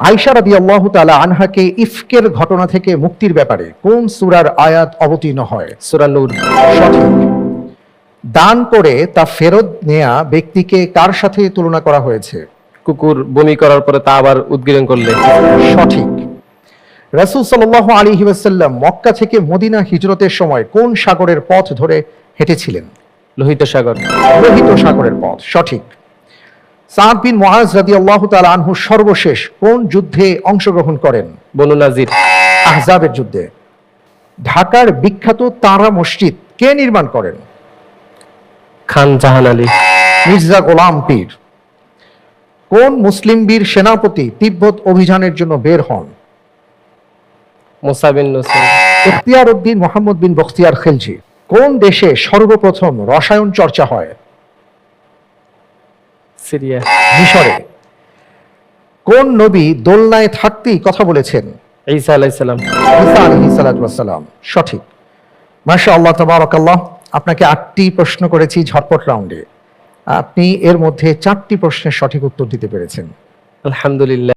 আয়েশা রাদিয়াল্লাহু তাআলা আনহাকে ইফকের ঘটনা থেকে মুক্তির ব্যাপারে কোন সূরার আয়াত অবতীর্ণ হয়? সূরা নূর। সঠিক। দান করে তা ফেরত নেয়া ব্যক্তিকে কার সাথে তুলনা করা হয়েছে? কুকুর বমি করার পরে তা আবার উদ্গীরণ করলে। সঠিক। রাসূল সাল্লাল্লাহু আলাইহি ওয়াসাল্লাম মক্কা থেকে মদিনা হিজরতের সময় কোন সাগরের পথ ধরে হেঁটেছিলেন? লোহিত সাগর। লোহিত সাগরের পথ। সঠিক। সাদ বিন মুআজ রাদিয়াল্লাহু তাআলা আনহু সর্বশেষ কোন যুদ্ধে অংশগ্রহণ করেন? বনু নাজির। আহজাবের যুদ্ধে। ঢাকার বিখ্যাত তারা মসজিদ কে নির্মাণ করেন? খান জাহান আলী। মির্জা গোলাম পীর। কোন মুসলিম বীর সেনাপতি তিব্বত অভিযানের জন্য বের হন? মুসা বিন নুসাইর। ইখতিয়ার উদ্দিন মোহাম্মদ বিন বখতিয়ার খিলজি। কোন দেশে সর্বপ্রথম রসায়ন চর্চা হয়? সিরিয়া। মিশরে। কোন নবী দোলনায় থাকতেই কথা বলেছেন? ঈসা আলাইহিস সালাম। ঈসা আলাইহিস সালাতু ওয়াস সালাম। সঠিক। মাশাআল্লাহ তাবারাকাল্লাহ। আপনাকে 8টি প্রশ্ন করেছি ঝটপট রাউন্ডে, আপনি এর মধ্যে 4টি প্রশ্নের সঠিক উত্তর দিতে পেরেছেন। আলহামদুলিল্লাহ।